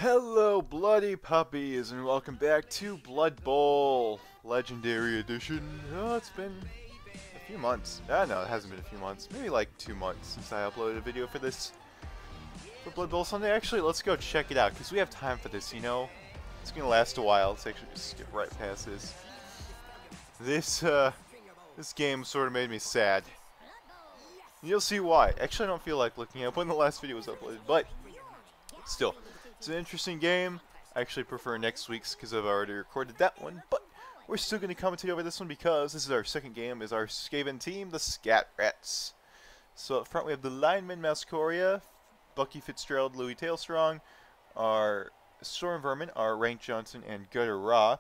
Hello, Bloody Puppies, and welcome back to Blood Bowl Legendary Edition. Oh, it's been a few months. No, it hasn't been a few months. Maybe like 2 months since I uploaded a video for this. For Blood Bowl Sunday. Actually, let's go check it out, because we have time for this, you know? It's going to last a while. Let's actually just skip right past this. This game sort of made me sad. You'll see why. Actually, I don't feel like looking at when the last video was uploaded, but still. It's an interesting game. I actually prefer next week's because I've already recorded that one, but we're still going to commentate over this one because this is our second game, is our Skaven team, the Scat Rats. So up front we have the lineman Mascoria, Bucky Fitzgerald, Louis Tailstrong, our Storm Vermin, our Rank Johnson, and Gutter Raw.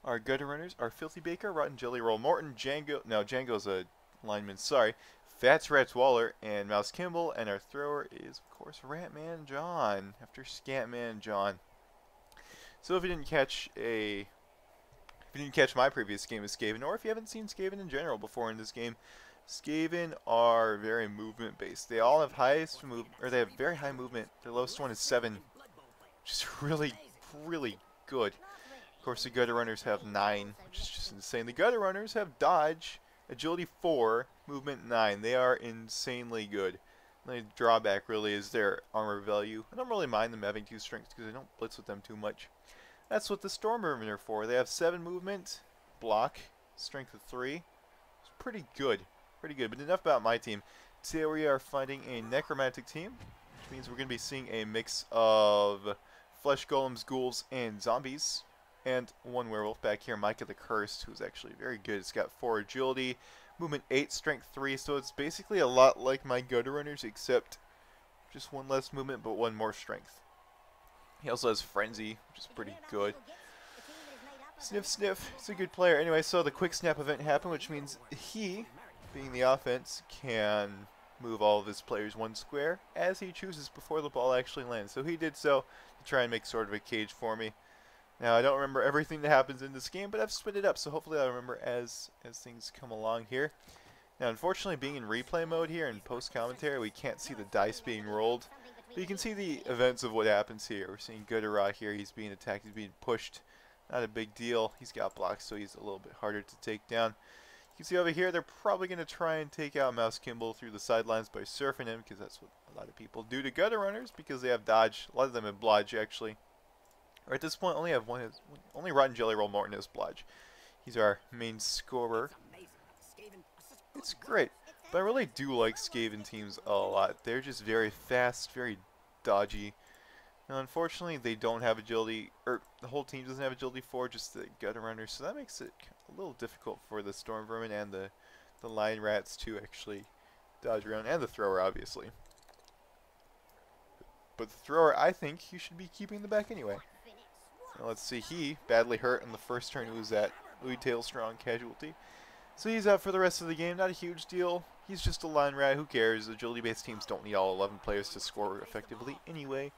Our Gutter Runners are Filthy Baker, Rotten Jelly Roll Morton, Django's a lineman, sorry, Fats Rats Waller, and Mouse Kimball, and our thrower is, of course, Ratman John, after Scatman John. So if you didn't catch my previous game of Skaven, or if you haven't seen Skaven in general before in this game, Skaven are very movement based. They all have they have very high movement. Their lowest one is 7, which is really, really good. Of course, the Gutter Runners have 9, which is just insane. The Gutter Runners have Dodge, Agility 4, Movement 9. They are insanely good. The drawback really is their armor value. I don't really mind them having 2 strengths because I don't blitz with them too much. That's what the Storm Vermin are for. They have 7 movement, block, strength of 3. It's pretty good. Pretty good. But enough about my team. Today we are fighting a Necromantic team, which means we're going to be seeing a mix of flesh golems, ghouls, and zombies. And one werewolf back here, Micah the Cursed, who's actually very good. It's got 4 agility, movement 8, strength 3, so it's basically a lot like my Gutter Runners, except just 1 less movement, but 1 more strength. He also has Frenzy, which is pretty good. Sniff, sniff. It's a good player. Anyway, so the quick snap event happened, which means he, being the offense, can move all of his players 1 square as he chooses before the ball actually lands. So he did so to try and make sort of a cage for me. Now, I don't remember everything that happens in this game, but I've split it up, so hopefully I'll remember as things come along here. Now, unfortunately, being in replay mode here and post-commentary, we can't see the dice being rolled. But you can see the events of what happens here. We're seeing Gutter here. He's being attacked. He's being pushed. Not a big deal. He's got blocks, so he's a little bit harder to take down. You can see over here, they're probably going to try and take out Mouse Kimball through the sidelines by surfing him, because that's what a lot of people do to Gutter Runners, because they have dodge. A lot of them have blodge, actually. Or at this point, only Rotten Jelly Roll Morton has blodge. He's our main scorer. It's great, but I really do like Skaven teams a lot. They're just very fast, very dodgy. Now, unfortunately, they don't have agility, or the whole team doesn't have agility 4, just the Gutter Runners, so that makes it a little difficult for the Storm Vermin and the Lion Rats to actually dodge around, and the thrower, obviously. But the thrower, I think you should be keeping the back anyway. Now let's see, he badly hurt in the first turn. He was at Louis Tailstrong casualty. So he's out for the rest of the game. Not a huge deal. He's just a line rat. Who cares? Agility-based teams don't need all 11 players to score effectively anyway.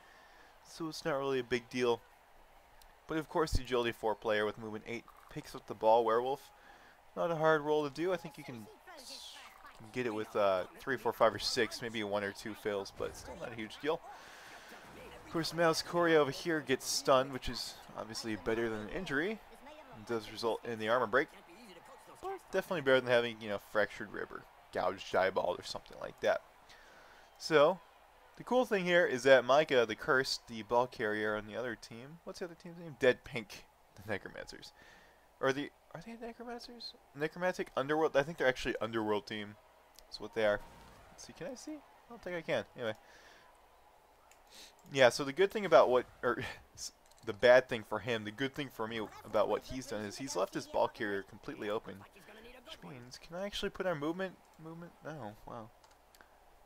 So it's not really a big deal. But of course, the Agility 4 player with movement 8 picks up the ball, Werewolf. Not a hard roll to do. I think you can get it with 3, 4, 5, or 6. Maybe 1 or 2 fails, but still not a huge deal. Of course, Mouse Coria over here gets stunned, which is obviously better than an injury. It does result in the armor break. But definitely better than having, you know, fractured rib or gouged eyeball or something like that. So, the cool thing here is that Micah, the Cursed, the ball carrier on the other team, what's the other team's name? Dead Pink, the Necromancers. Are they Necromancers? Necromantic Underworld? I think they're actually Underworld team. That's what they are. Let's see, can I see? I don't think I can. Anyway. Yeah, so the good thing about the bad thing for him, the good thing for me about what he's done is he's left his ball carrier completely open. Which means, can I actually put our movement? Oh, wow.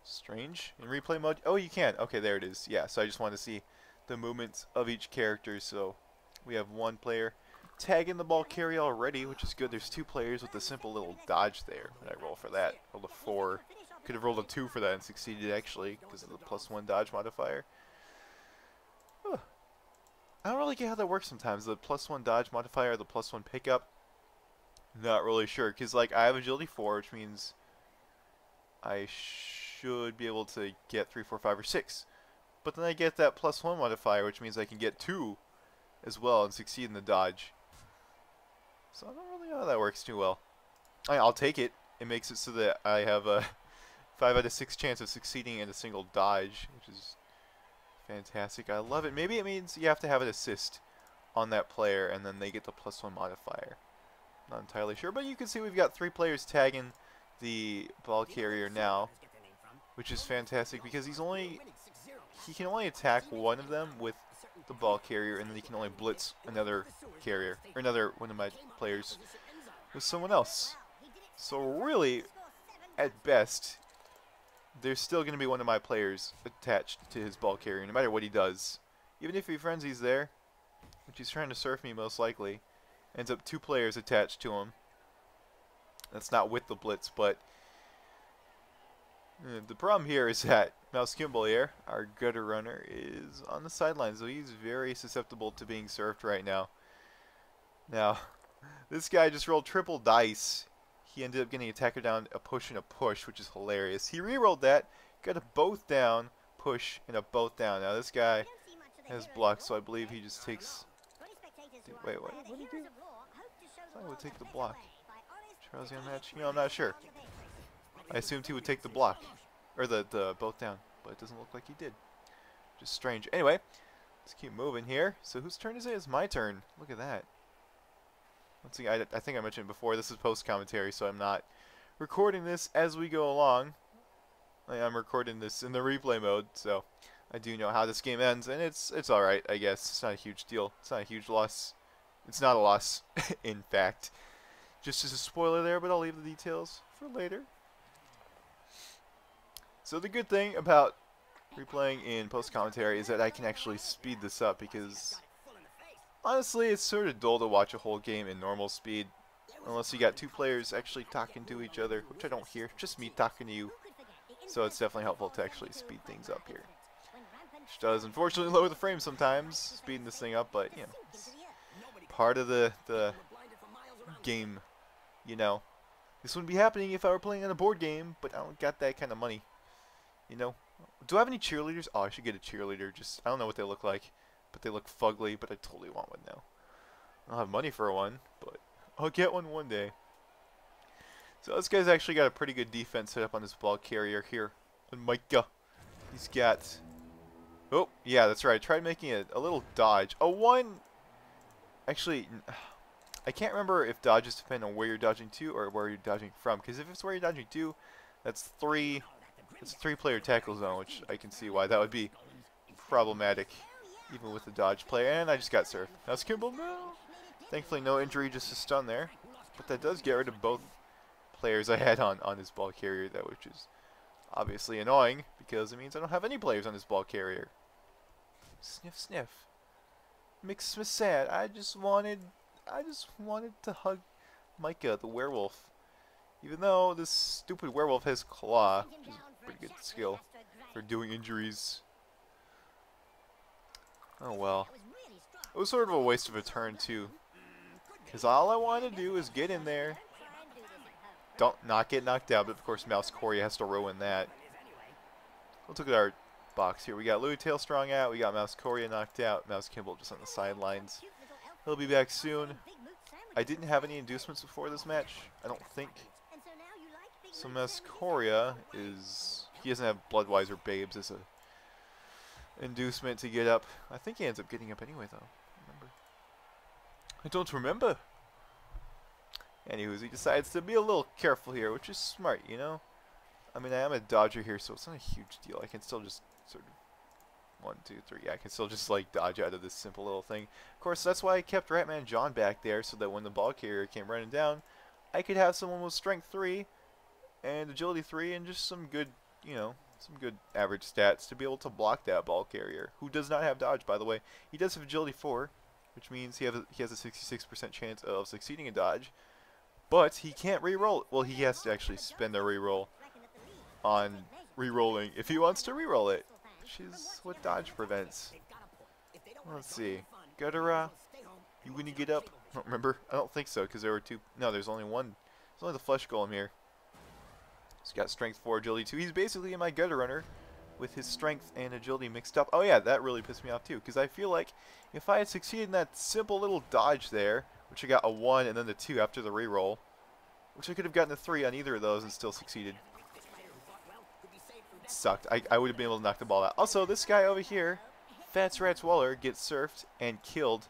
Strange. In replay mode? Oh, you can. Okay, there it is. Yeah, so I just want to see the movements of each character. So we have 1 player tagging the ball carrier already, which is good. There's 2 players with a simple little dodge there. When I roll for that. Rolled a 4. Could have rolled a 2 for that and succeeded, actually, because of the +1 dodge modifier. I don't really get how that works sometimes. The +1 dodge modifier, the +1 pickup. Not really sure, because like I have agility 4, which means I should be able to get 3, 4, 5, or 6. but then I get that +1 modifier, which means I can get 2 as well and succeed in the dodge. So I don't really know how that works too well. I'll take it. It makes it so that I have a 5 out of 6 chance of succeeding in a single dodge, which is fantastic. I love it. Maybe it means you have to have an assist on that player, and then they get the +1 modifier. Not entirely sure, but you can see we've got 3 players tagging the ball carrier now, which is fantastic because he can only attack one of them with the ball carrier, and then he can only blitz another carrier, or another one of my players with someone else. So really, at best, there's still going to be one of my players attached to his ball carrier, no matter what he does. Even if he frenzies there, which he's trying to surf me most likely, ends up 2 players attached to him. That's not with the blitz, but the problem here is that Mouse Kimball here, our gutter runner, is on the sidelines, so he's very susceptible to being surfed right now. Now, this guy just rolled triple dice. He ended up getting attacker down, a push and a push, which is hilarious. He re-rolled that, got a both down, push, and a both down. Now this guy has blocked, so I believe he just takes... Wait, what did he do? I thought he would take the block. Charles on match? You know, I'm not sure. I assumed he would take the block, or the both down, but it doesn't look like he did. Just strange. Anyway, let's keep moving here. So whose turn is it? It's my turn. Look at that. Once again, I think I mentioned before, this is post-commentary, so I'm not recording this as we go along. I'm recording this in the replay mode, so I do know how this game ends, and it's alright, I guess. It's not a huge deal. It's not a huge loss. It's not a loss, in fact. Just as a spoiler there, but I'll leave the details for later. So the good thing about replaying in post-commentary is that I can actually speed this up, because honestly it's sort of dull to watch a whole game in normal speed unless you got 2 players actually talking to each other, which I don't hear, just me talking to you. So it's definitely helpful to actually speed things up here, which does unfortunately lower the frame sometimes, speeding this thing up, but you know, it's part of the game, you know. This wouldn't be happening if I were playing on a board game, but I don't got that kind of money. You know, do I have any cheerleaders? Oh, I should get a cheerleader. Just, I don't know what they look like, but they look fugly, but I totally want one now. I don't have money for one, but I'll get one day. So this guy's actually got a pretty good defense set up on this ball carrier here. And Micah, he's got, oh, yeah, that's right. I tried making a little dodge. A 1, actually, I can't remember if dodges depend on where you're dodging to or where you're dodging from, because if it's where you're dodging to, that's 3... It's a 3-player tackle zone, which I can see why that would be problematic, even with the dodge player. And I just got surfed. Now Kimball, no. Thankfully, no injury, just a stun there. But that does get rid of both players I had on his ball carrier, though, which is obviously annoying because it means I don't have any players on this ball carrier. Sniff, sniff. Makes me sad. I just wanted to hug Micah, the werewolf. Even though this stupid werewolf has claw, which is a pretty good skill for doing injuries. Oh well. It was sort of a waste of a turn too, because all I want to do is get in there, not get knocked out, but of course Mouse Corey has to ruin that. Let's look at our box here. We got Louis Tailstrong out, we got Mouse Corey knocked out, Mouse Kimball just on the sidelines. He'll be back soon. I didn't have any inducements before this match, I don't think. So Mascoria he doesn't have Bloodwise or Babes as a inducement to get up. I think he ends up getting up anyway, though. I don't remember. Anywho, he decides to be a little careful here, which is smart, you know? I mean, I am a dodger here, so it's not a huge deal. I can still just sort of 1, 2, 3. Yeah, I can still just like dodge out of this simple little thing. Of course, that's why I kept Ratman John back there, so that when the ball carrier came running down, I could have someone with strength 3 and agility 3 and just some good, you know, some good average stats to be able to block that ball carrier, who does not have dodge, by the way. He does have agility 4, which means he has a 66% chance of succeeding in dodge, but he can't re-roll. Well, he has to actually spend a re-roll on re-rolling if he wants to re-roll it, which is what dodge prevents. Let's see. Gutera, you gonna get up? I don't remember. I don't think so, because there were 2. No, there's only one. There's only the flesh golem here. He's got strength 4, agility 2. He's basically my gutter runner, with his strength and agility mixed up. Oh yeah, that really pissed me off too, because I feel like if I had succeeded in that simple little dodge there, which I got a 1 and then the 2 after the reroll, which I could have gotten a 3 on either of those and still succeeded. It sucked. I would have been able to knock the ball out. Also, this guy over here, Scat Rats Waller, gets surfed and killed.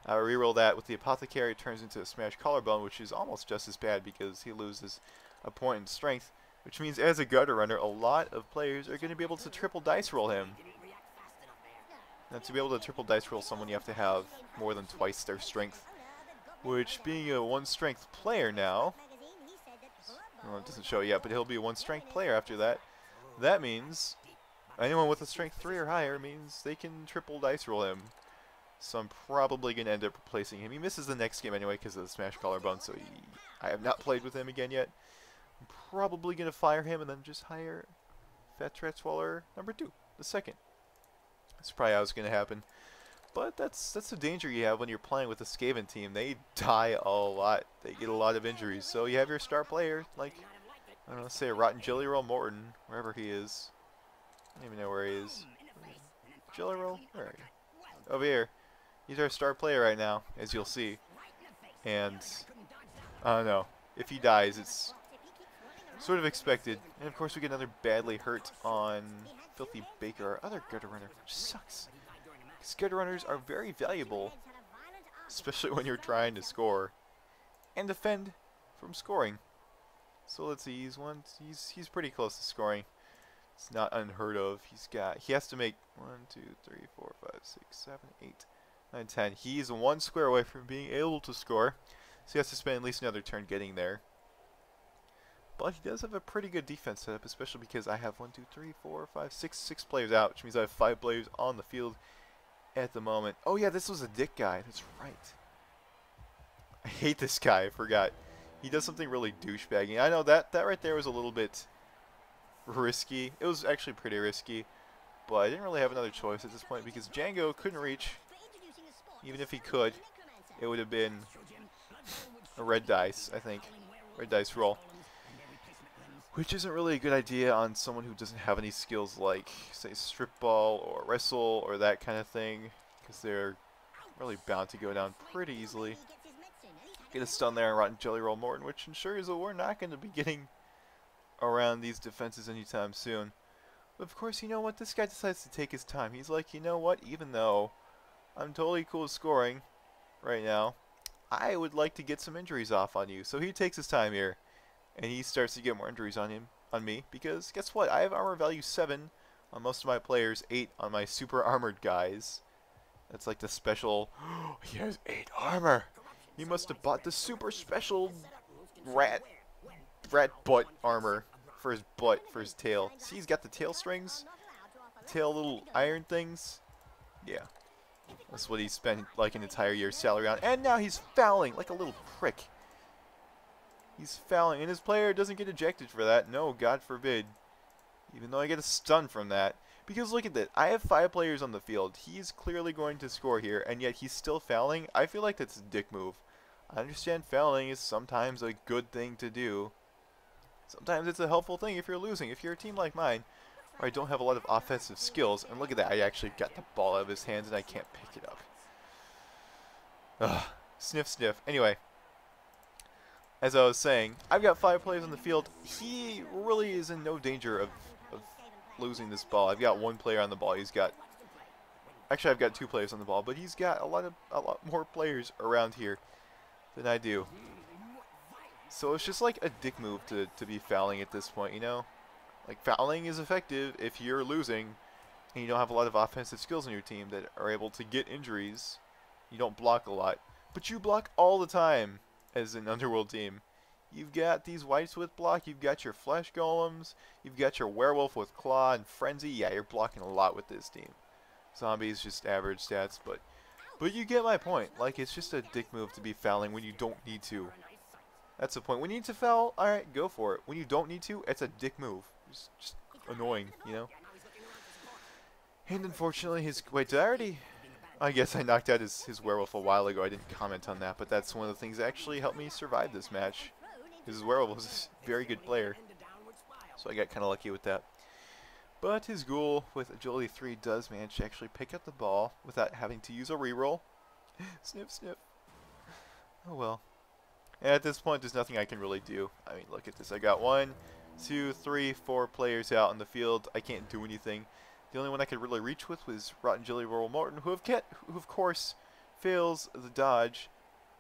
I reroll that with the Apothecary, turns into a Smash Collarbone, which is almost just as bad because he loses a point in strength, which means as a gutter runner, a lot of players are going to be able to triple dice roll him. Now, to be able to triple dice roll someone, you have to have more than twice their strength, which, being a 1 strength player now, well, it doesn't show yet, but he'll be a 1 strength player after that. That means anyone with a strength 3 or higher means they can triple dice roll him. So I'm probably going to end up replacing him. He misses the next game anyway because of the Smash Collarbone, so I have not played with him again yet. I'm probably going to fire him and then just hire Scat Rats Waller number 2, the second. That's probably how it's going to happen. But that's the danger you have when you're playing with a Skaven team. They die a lot. They get a lot of injuries. So you have your star player, like, I don't know, say Rotten Jelly Roll Morton, wherever he is. I don't even know where he is. Jelly Roll? Where are you? Over here. He's our star player right now, as you'll see. And, I don't know. If he dies, it's sort of expected. And of course we get another badly hurt on Filthy Baker, our other gutter runner, which sucks. Because gutter runners are very valuable, especially when you're trying to score and defend from scoring. So let's see, he's pretty close to scoring. It's not unheard of. He has to make 1, 2, 3, 4, 5, 6, 7, 8, 9, 10. He's 1 square away from being able to score, so he has to spend at least another turn getting there. But he does have a pretty good defense setup, especially because I have 1, 2, 3, 4, 5, 6 players out, which means I have 5 players on the field at the moment. Oh yeah, this was a dick guy. That's right. I hate this guy. I forgot. He does something really douchebaggy. I know that right there was a little bit risky. It was actually pretty risky, but I didn't really have another choice at this point because Django couldn't reach. Even if he could, it would have been a red dice, I think. Red dice roll. Which isn't really a good idea on someone who doesn't have any skills like, say, strip ball or wrestle or that kind of thing, because they're really bound to go down pretty easily. Get a stun there on Rotten Jelly Roll Morton, which ensures that we're not going to be getting around these defenses anytime soon. But of course, you know what? This guy decides to take his time. He's like, you know what? Even though I'm totally cool with scoring right now, I would like to get some injuries off on you. So he takes his time here, and he starts to get more injuries on me, because guess what? I have armor value 7 on most of my players, 8 on my super armored guys. That's like the special. He has 8 armor. He must have bought the super special rat butt armor for his butt, for his tail. See, he's got the tail strings, tail little iron things. Yeah, that's what he spent like an entire year's salary on. And now he's fouling like a little prick. He's fouling, and his player doesn't get ejected for that. No, God forbid. Even though I get a stun from that. Because look at that. I have 5 players on the field. He's clearly going to score here, and yet he's still fouling. I feel like that's a dick move. I understand fouling is sometimes a good thing to do. Sometimes it's a helpful thing if you're losing. If you're a team like mine, where I don't have a lot of offensive skills, and look at that. I actually got the ball out of his hands, and I can't pick it up. Ugh. Sniff, sniff. Anyway. As I was saying, I've got 5 players on the field. He really is in no danger of losing this ball. I've got 1 player on the ball. Actually, I've got 2 players on the ball, but he's got a lot more players around here than I do. So it's just like a dick move to be fouling at this point, you know? Like, fouling is effective if you're losing and you don't have a lot of offensive skills on your team that are able to get injuries. You don't block a lot, but you block all the time. As an Underworld team, you've got these Whites with block, you've got your Flesh Golems, you've got your Werewolf with Claw and Frenzy. Yeah, you're blocking a lot with this team. Zombies just average stats, but you get my point. Like, it's just a dick move to be fouling when you don't need to. That's the point. When you need to foul, alright, go for it. When you don't need to, it's a dick move. It's just annoying, you know? And unfortunately, wait, did I already... I guess I knocked out his werewolf a while ago. I didn't comment on that, but that's one of the things that actually helped me survive this match. His werewolf was a very good player, so I got kind of lucky with that. But his ghoul with agility 3 does manage to actually pick up the ball without having to use a reroll. Snip, snip. Oh well. And at this point, there's nothing I can really do. I mean, look at this. I got 1, 2, 3, 4 players out in the field. I can't do anything. The only one I could really reach with was Rotten Jelly Roll Morton, who of course fails the dodge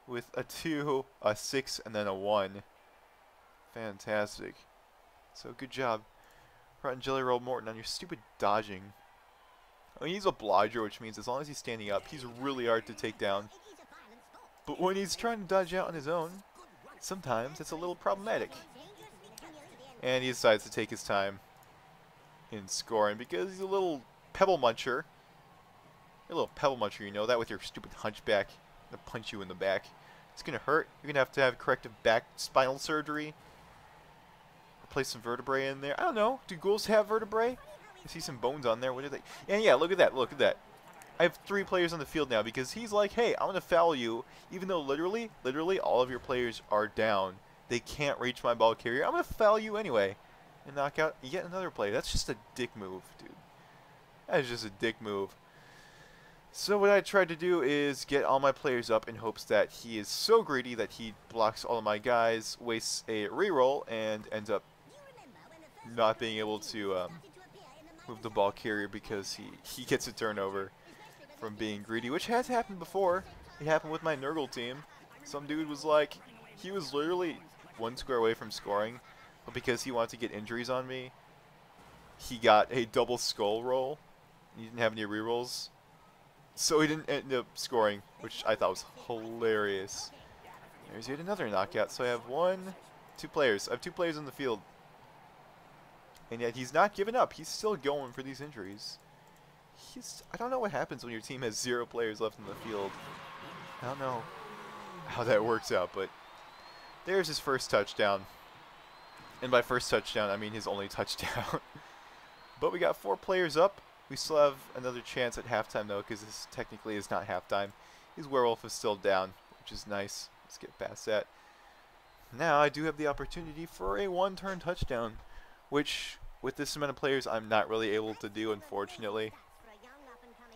with a 2, a 6, and then a 1. Fantastic. So good job, Rotten Jelly Roll Morton, on your stupid dodging. I mean, he's a blodger, which means as long as he's standing up, he's really hard to take down. But when he's trying to dodge out on his own, sometimes it's a little problematic. And he decides to take his time in scoring because he's a little pebble muncher. You're a little pebble muncher, you know that, with your stupid hunchback. I'm gonna punch you in the back. It's gonna hurt. You're gonna have to have corrective back spinal surgery. Replace some vertebrae in there. I don't know. Do ghouls have vertebrae? I see some bones on there. What are they? And yeah, look at that. Look at that. I have 3 players on the field now because he's like, hey, I'm gonna foul you, even though literally all of your players are down. They can't reach my ball carrier. I'm gonna foul you anyway. And knock out yet another player. That's just a dick move, dude. That is just a dick move. So what I tried to do is get all my players up in hopes that he is so greedy that he blocks all of my guys, wastes a reroll, and ends up not being able to move the ball carrier because he gets a turnover from being greedy, which has happened before. It happened with my Nurgle team. Some dude was like, he was literally 1 square away from scoring, but because he wanted to get injuries on me, he got a double skull roll. He didn't have any rerolls, so he didn't end up scoring, which I thought was hilarious. There's yet another knockout. So I have 2 players. I have 2 players on the field, and yet he's not giving up. He's still going for these injuries. I don't know what happens when your team has 0 players left in the field. I don't know how that works out, but there's his first touchdown. And by first touchdown, I mean his only touchdown. But we got 4 players up. We still have another chance at halftime, though, because this technically is not halftime. His werewolf is still down, which is nice. Let's get past that. Now I do have the opportunity for a 1-turn touchdown, which, with this amount of players, I'm not really able to do, unfortunately.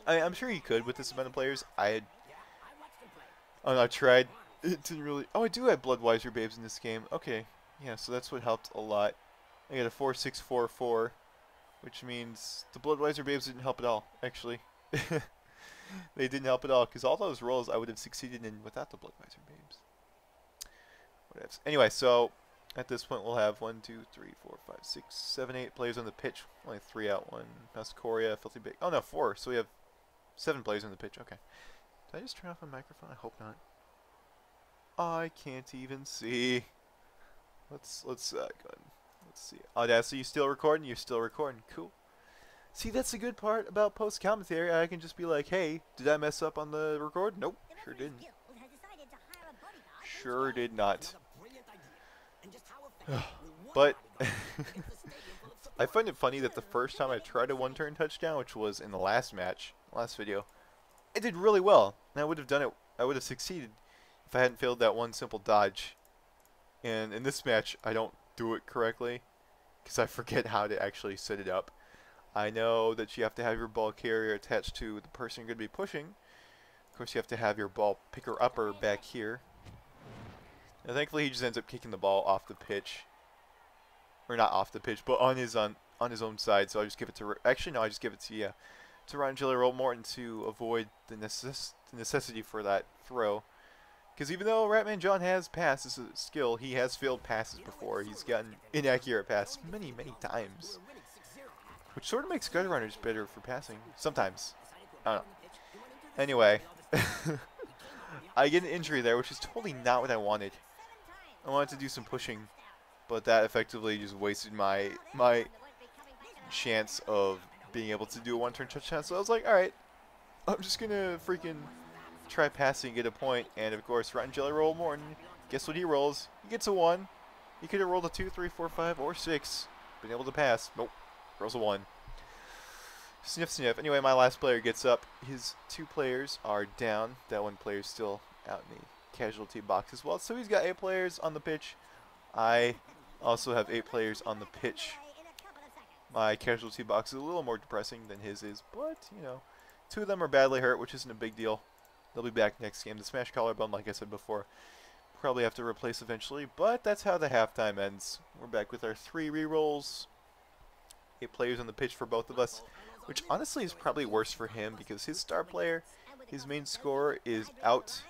I'm sure you could with this amount of players. I tried. It didn't really... Oh, I do have Bloodwiser Babes in this game. Okay. Yeah, so that's what helped a lot. I got a 4-6-4-4, which means the Bloodwiser Babes didn't help at all, actually. They didn't help at all, because all those rolls I would have succeeded in without the Bloodwiser Babes. Whatevs. Anyway, so at this point we'll have 1, 2, 3, 4, 5, 6, 7, 8 players on the pitch. Only 3 out. 1, Mascoria, Filthy Big. Oh no, 4. So we have 7 players on the pitch. Okay. Did I just turn off my microphone? I hope not. I can't even see. Let's go ahead. Let's see. Audacity, you still recording? You're still recording. Cool. See, that's the good part about post commentary. I can just be like, hey, did I mess up on the record? Nope, sure didn't. Sure did not. But I find it funny that the first time I tried a 1-turn touchdown, which was in the last match, last video, I did really well, and I would have done it. I would have succeeded if I hadn't failed that one simple dodge. And in this match, I don't do it correctly because I forget how to actually set it up. I know that you have to have your ball carrier attached to the person you're going to be pushing. Of course, you have to have your ball picker upper back here. And thankfully, he just ends up kicking the ball off the pitch, or not off the pitch, but on his own side. So I just give it to. Actually, no, I just give it to Rotten Jelly Roll Morton to avoid the necessity for that throw. Because even though Ratman John has passed as a skill, he has failed passes before. He's gotten inaccurate passes many, many times. Which sort of makes gutter runners better for passing. Sometimes. I don't know. Anyway. I get an injury there, which is totally not what I wanted. I wanted to do some pushing. But that effectively just wasted my chance of being able to do a 1-turn touchdown. So I was like, alright. I'm just going to freaking try passing, get a point, and of course, Rotten Jelly Roll Morton, guess what he rolls? He gets a 1. He could have rolled a 2, 3, 4, 5, or 6. Been able to pass. Nope. Rolls a 1. Sniff, sniff. Anyway, my last player gets up. His 2 players are down. That 1 player is still out in the casualty box as well. So he's got 8 players on the pitch. I also have 8 players on the pitch. My casualty box is a little more depressing than his is, but, you know, 2 of them are badly hurt, which isn't a big deal. They'll be back next game. The smash collarbone, like I said before, probably have to replace eventually, but that's how the halftime ends. We're back with our 3 rerolls. 8 players on the pitch for both of us, which honestly is probably worse for him because his star player, his main scorer, is out.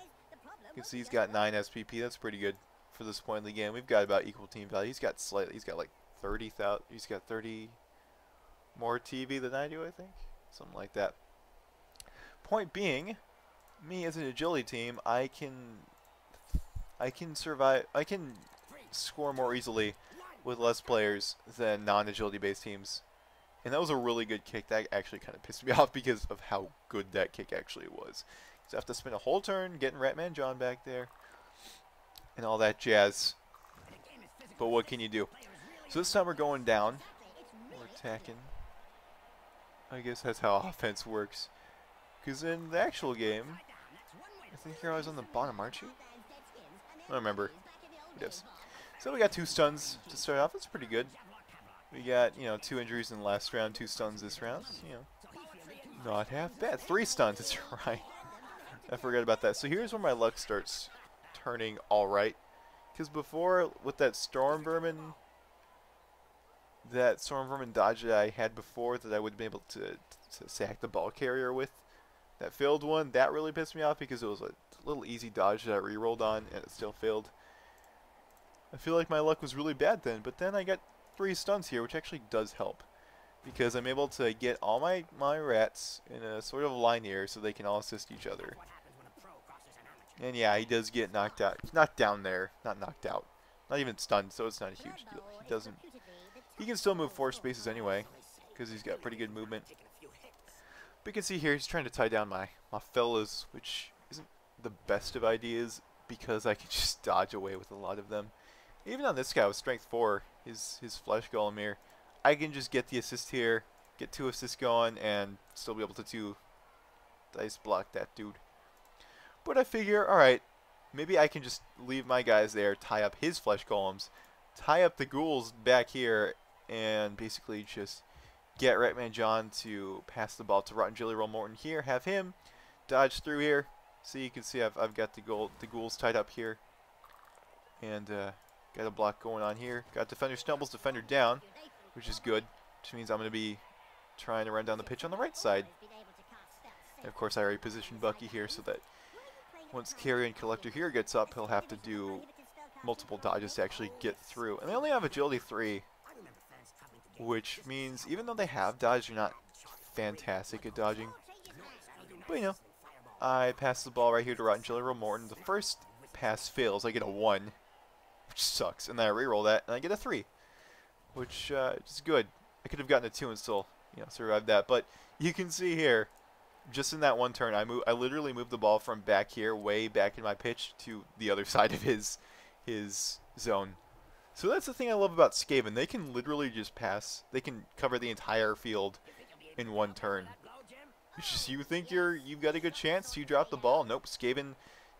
You can see he's got 9 SPP. That's pretty good for this point in the game. We've got about equal team value. He's got like 30,000. He's got 30 more TV than I do, I think. Something like that. Point being, me as an agility team, I can survive. I can score more easily with less players than non-agility based teams. And that was a really good kick. That actually kind of pissed me off because of how good that kick actually was. So I have to spend a whole turn getting Ratman John back there and all that jazz. But what can you do? So this time we're going down. We're attacking. I guess that's how offense works. Because in the actual game, I think you're always on the bottom, aren't you? I don't remember. Yes. So we got 2 stuns to start off. That's pretty good. We got, 2 injuries in the last round, 2 stuns this round. Not half bad. 3 stuns, that's right. I forgot about that. So here's where my luck starts turning alright. Because before, with that Storm Vermin dodge that I had before that I would have been able to sack the ball carrier with, that failed one, that really pissed me off because it was a little easy dodge that I re-rolled on and it still failed. I feel like my luck was really bad then, but then I got 3 stuns here, which actually does help. Because I'm able to get all my rats in a sort of line here so they can all assist each other. And yeah, he does get knocked out. He's knocked down there, not knocked out. Not even stunned, so it's not a huge deal. He doesn't. He can still move 4 spaces anyway, because he's got pretty good movement. But you can see here, he's trying to tie down my fellas, which isn't the best of ideas, because I can just dodge away with a lot of them. Even on this guy with strength 4, his flesh golem here, I can just get the assist here, get 2 assists going, and still be able to 2 dice block that dude. But I figure, alright, maybe I can just leave my guys there, tie up his flesh golems, tie up the ghouls back here, and basically just get Ratman John to pass the ball to Rotten Jelly Roll Morton here, have him dodge through here. See, you can see I've got the ghouls tied up here. And got a block going on here. Got defender stumbles, defender down, which is good. Which means I'm going to be trying to run down the pitch on the right side. And of course, I already positioned Bucky here so that once Carrion Collector here gets up, he'll have to do multiple dodges to actually get through. And they only have agility 3, which means even though they have dodge, they're not fantastic at dodging. But I pass the ball right here to Rotten Jelly Roll Morton. The first pass fails. I get a 1, which sucks. And then I reroll that, and I get a 3, which is good. I could have gotten a 2 and still, survived that. But you can see here, just in that one turn, I literally moved the ball from back here, way back in my pitch, to the other side of his zone. So that's the thing I love about Skaven. They can literally just pass. They can cover the entire field in one turn. It's just you think you've got a good chance, you drop the ball. Nope, Skaven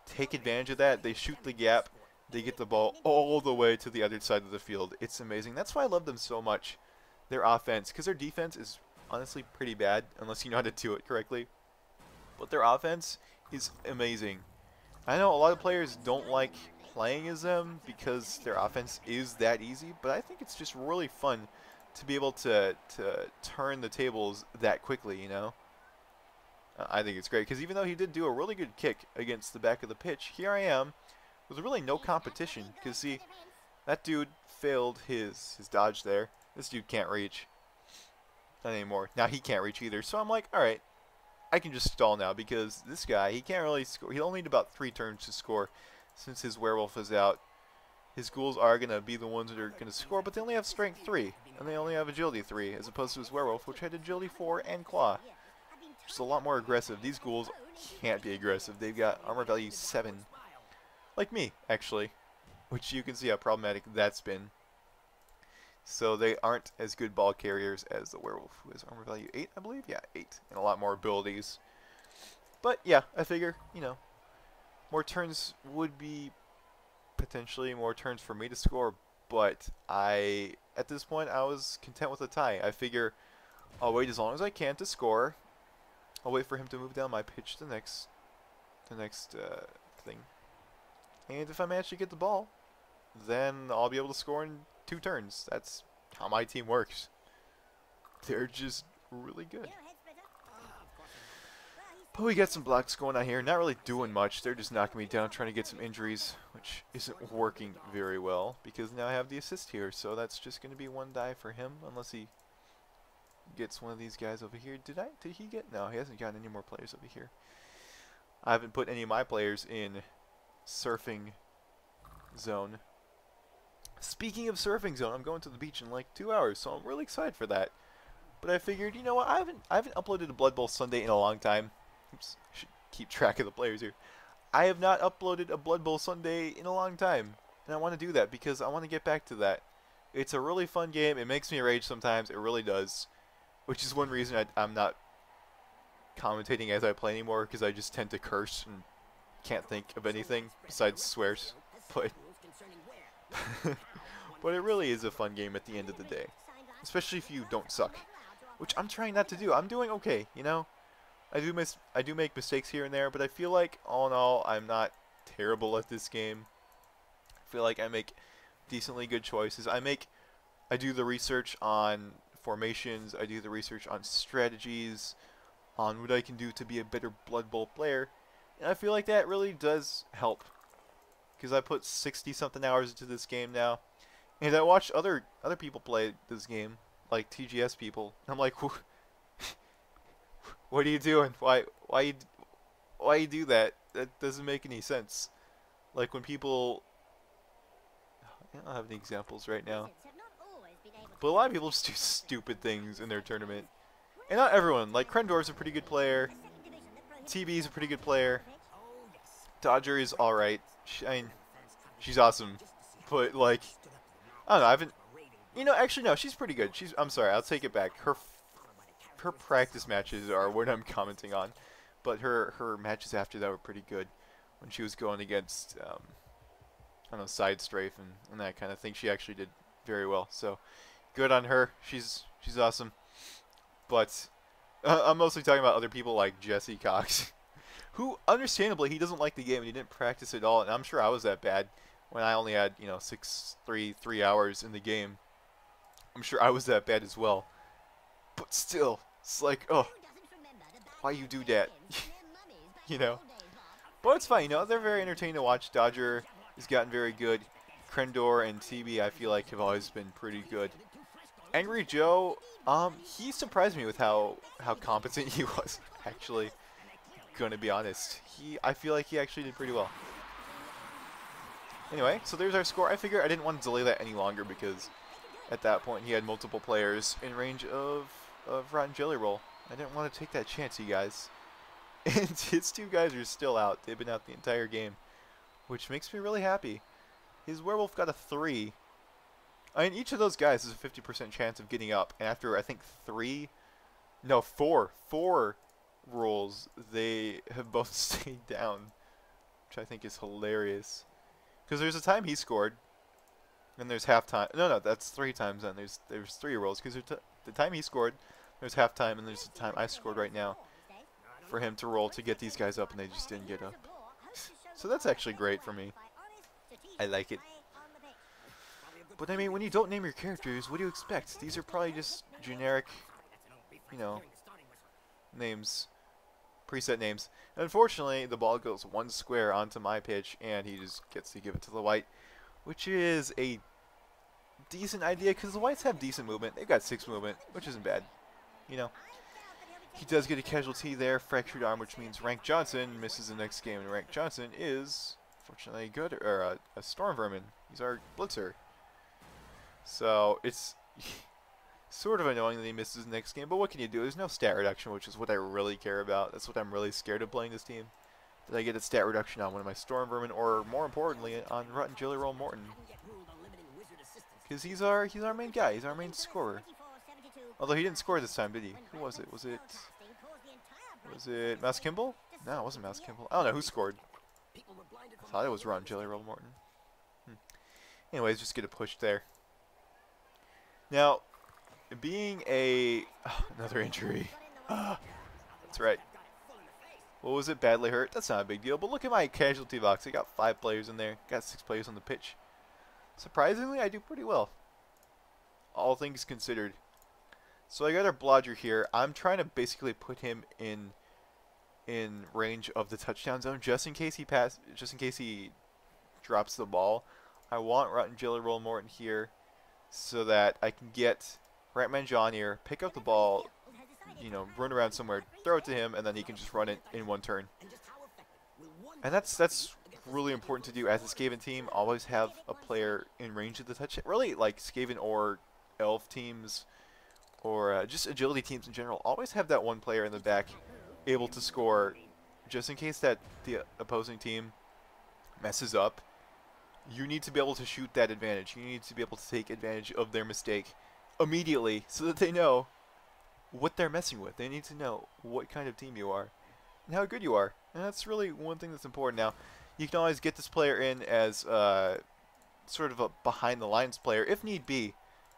take advantage of that. They shoot the gap. They get the ball all the way to the other side of the field. It's amazing. That's why I love them so much. Their offense, because their defense is honestly pretty bad unless you know how to do it correctly. But their offense is amazing. I know a lot of players don't like playing as them because their offense is that easy, but I think it's just really fun to be able to turn the tables that quickly, I think it's great because even though he did do a really good kick against the back of the pitch, here I am with really no competition because, see, that dude failed his dodge there. This dude can't reach. Not anymore. Now he can't reach either, so I'm like, alright, I can just stall now because this guy, he can't really score. He'll need about 3 turns to score since his werewolf is out. His ghouls are going to be the ones that are going to score, but they only have strength 3, and they only have agility 3, as opposed to his werewolf, which had agility 4 and claw. Just a lot more aggressive. These ghouls can't be aggressive. They've got armor value 7. Like me, actually. Which you can see how problematic that's been. So they aren't as good ball carriers as the werewolf, who has armor value 8, I believe? Yeah, 8. And a lot more abilities. But yeah, I figure, more turns would be potentially more turns for me to score, but I at this point, I was content with a tie. I figure I'll wait as long as I can to score. I'll wait for him to move down my pitch to the next thing. And if I manage to get the ball, then I'll be able to score in 2 turns. That's how my team works. They're just really good. But we got some blocks going on here. Not really doing much. They're just knocking me down, trying to get some injuries, which isn't working very well because now I have the assist here. So that's just going to be 1 die for him unless he gets one of these guys over here. Did he get? No, he hasn't gotten any more players over here. I haven't put any of my players in surfing zone. Speaking of surfing zone, I'm going to the beach in like 2 hours, so I'm really excited for that. But I figured, you know what? I haven't uploaded a Blood Bowl Sunday in a long time. Oops, I should keep track of the players here. I have not uploaded a Blood Bowl Sunday in a long time, and I want to do that because I want to get back to that. It's a really fun game. It makes me rage sometimes. It really does, which is one reason I'm not commentating as I play anymore, because I just tend to curse and can't think of anything besides swears. But but it really is a fun game at the end of the day, especially if you don't suck, which I'm trying not to do. I'm doing okay, you know. I do make mistakes here and there, but I feel like all in all I'm not terrible at this game. I feel like I make decently good choices. I do the research on formations, I do the research on strategies, on what I can do to be a better Blood Bowl player, and I feel like that really does help, because I put 60-something hours into this game now, and I watch other people play this game, like TGS people, and I'm like, what are you doing? Why you do that? That doesn't make any sense. Like when people, I don't have any examples right now, but a lot of people just do stupid things in their tournament. And not everyone. Like Krendor's a pretty good player. TB's a pretty good player. Dodger is alright. I mean, she's awesome. But like, I don't know. I haven't. You know, actually no, she's pretty good. I'm sorry. I'll take it back. Her practice matches are what I'm commenting on, but her matches after that were pretty good when she was going against I don't know, Side Strafe and that kind of thing. She actually did very well. So good on her. She's awesome. But I'm mostly talking about other people like Jesse Cox, who understandably he doesn't like the game and he didn't practice at all. And I'm sure I was that bad when I only had 3 hours in the game. I'm sure I was that bad as well. But still, it's like, oh, why you do that? you know. But it's fine, they're very entertaining to watch. Dodger has gotten very good. Krendor and TB, I feel like, have always been pretty good. Angry Joe, he surprised me with how competent he was, actually. Gonna be honest. I feel like he actually did pretty well. Anyway, so there's our score. I figure I didn't want to delay that any longer because at that point he had multiple players in range of Rotten Jelly Roll. I didn't want to take that chance, you guys. And his 2 guys are still out. They've been out the entire game, which makes me really happy. His werewolf got a 3. I mean, each of those guys has a 50% chance of getting up. And after, I think, 4 rolls, they have both stayed down, which I think is hilarious. Because there's a time he scored, and there's halftime. No, that's 3 times then. There's 3 rolls. Because the time he scored, there's halftime, and there's the time I scored right now for him to roll to get these guys up, and they just didn't get up. So that's actually great for me. I like it. But I mean, when you don't name your characters, what do you expect? These are probably just generic, names, preset names. And unfortunately, the ball goes 1 square onto my pitch, and he just gets to give it to the white, which is a decent idea because the whites have decent movement. They've got 6 movement, which isn't bad. He does get a casualty there, fractured arm, which means Rank Johnson misses the next game, and Rank Johnson is, fortunately, good, or a Storm Vermin. He's our Blitzer. So it's sort of annoying that he misses the next game, but what can you do? There's no stat reduction, which is what I really care about. That's what I'm really scared of playing this team. That I get a stat reduction on one of my Storm Vermin, or more importantly, on Rotten Jelly Roll Morton. Because he's our main guy. He's our main scorer. Although he didn't score this time, did he? Who was it? Was it Mouse Kimball? No, it wasn't Mouse Kimball. I don't know who scored. I thought it was Rotten Jelly Roll Morton. Anyways, just get a push there. Now, being a... another injury. That's right. What was it? Badly hurt? That's not a big deal. But look at my casualty box. I got 5 players in there. Got 6 players on the pitch. Surprisingly, I do pretty well. All things considered. So I got our blodger here. I'm trying to basically put him in range of the touchdown zone just in case he drops the ball. I want Rotten Morton here so that I can get Ratman John here, pick up the ball, you know, run around somewhere, throw it to him, and then he can just run it in one turn. And that's really important to do as a Skaven team. Always have a player in range of the touch. Really, like Skaven or Elf teams or just agility teams in general, always have that one player in the back able to score just in case that the opposing team messes up. You need to be able to shoot that advantage. You need to be able to take advantage of their mistake immediately so that they know what they're messing with. They need to know what kind of team you are and how good you are. And that's really one thing that's important. Now, you can always get this player in as sort of a behind the lines player if need be,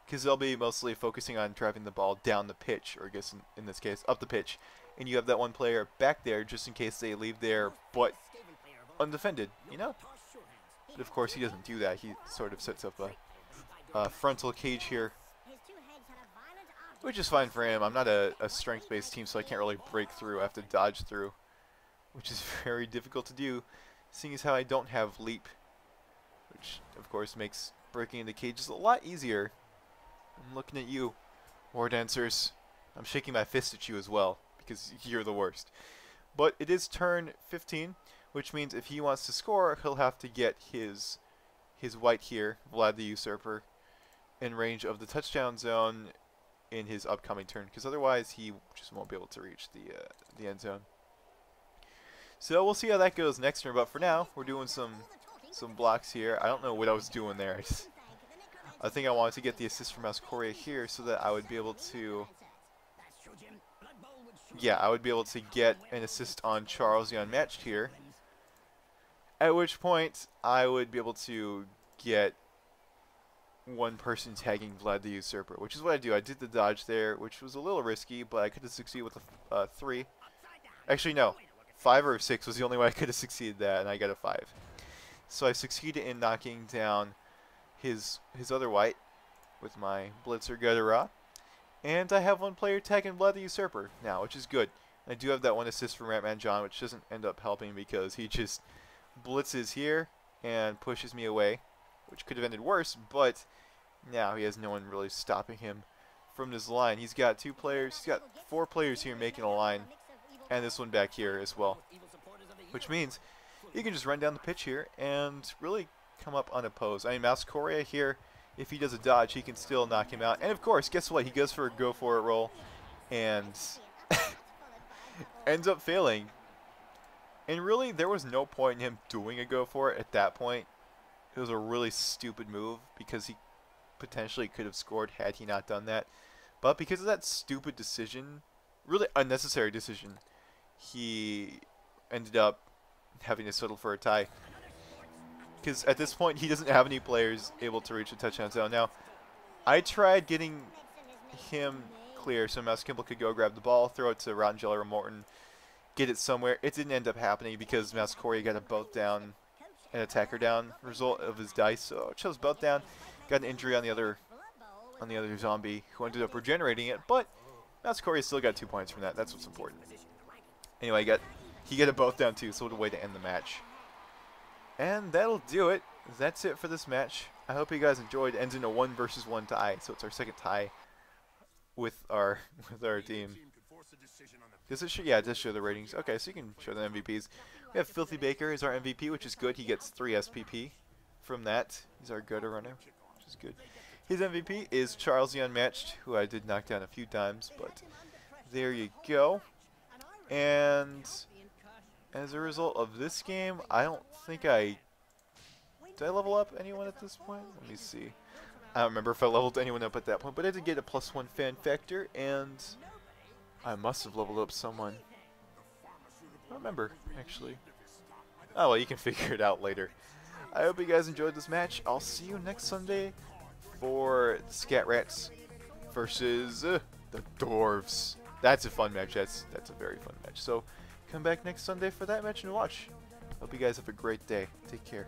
because they'll be mostly focusing on driving the ball down the pitch, or I guess in this case up the pitch. And you have that one player back there just in case they leave their butt undefended, you know? But of course he doesn't do that. He sort of sets up a frontal cage here, which is fine for him. I'm not a strength-based team, so I can't really break through. I have to dodge through, which is very difficult to do, seeing as how I don't have leap, which of course makes breaking into cages a lot easier. I'm looking at you, War Dancers. I'm shaking my fist at you as well, because you're the worst. But it is turn 15, which means if he wants to score, he'll have to get his white here, Vlad the Usurper, in range of the touchdown zone in his upcoming turn, because otherwise he just won't be able to reach the end zone. So we'll see how that goes next turn, but for now, we're doing some blocks here. I don't know what I was doing there. I think I wanted to get the assist from Mouse here so that I would be able to... Yeah, I would be able to get an assist on Charles the Unmatched here. At which point, I would be able to get one person tagging Vlad the Usurper, which is what I do. I did the dodge there, which was a little risky, but I could have succeeded with a 3. Actually, no. 5 or 6 was the only way I could have succeeded that, and I got a 5. So I succeeded in knocking down his other white with my Blitzer Gutterah. And I have one player tagging Blood the Usurper now, which is good. I do have that one assist from Ratman John, which doesn't end up helping because he just blitzes here and pushes me away, which could have ended worse, but now he has no one really stopping him from this line. He's got 2 players, he's got 4 players here making a line, and this one back here as well, which means he can just run down the pitch here and really come up unopposed. I mean, Mouse Korea here, if he does a dodge, he can still knock him out. And of course, guess what? He goes for a go for it roll and ends up failing. And really, there was no point in him doing a go for it at that point. It was a really stupid move because he potentially could have scored had he not done that. But because of that stupid decision, really unnecessary decision, he ended up having to settle for a tie. Because at this point, he doesn't have any players able to reach the touchdown zone. Now, I tried getting him clear so Mouse Kimball could go grab the ball, throw it to Rotten Morton, get it somewhere. It didn't end up happening because Mouse Corey got a both down and attacker down result of his dice. So I chose both down, got an injury on the other zombie who ended up regenerating it, but Mouse Corey still got 2 points from that. That's what's important. Anyway, he got a both down too, so what a way to end the match. And that'll do it. That's it for this match. I hope you guys enjoyed. It ends in a 1 versus 1 tie, so it's our second tie with our team. Does it show? Yeah, it does show the ratings. Okay, so you can show the MVPs. We have Filthy Baker as our MVP, which is good. He gets 3 SPP from that. He's our gutter runner, which is good. His MVP is Charles the Unmatched, who I did knock down a few times, but there you go. And as a result of this game, I don't think did I level up anyone at this point? Let me see. I don't remember if I leveled anyone up at that point, but I did get a +1 fan factor, and I must have leveled up someone. I don't remember, actually. Oh, well, you can figure it out later. I hope you guys enjoyed this match. I'll see you next Sunday for Scat Rats versus the Dwarves. That's a fun match. That's a very fun match. So come back next Sunday for that match and watch. Hope you guys have a great day. Take care.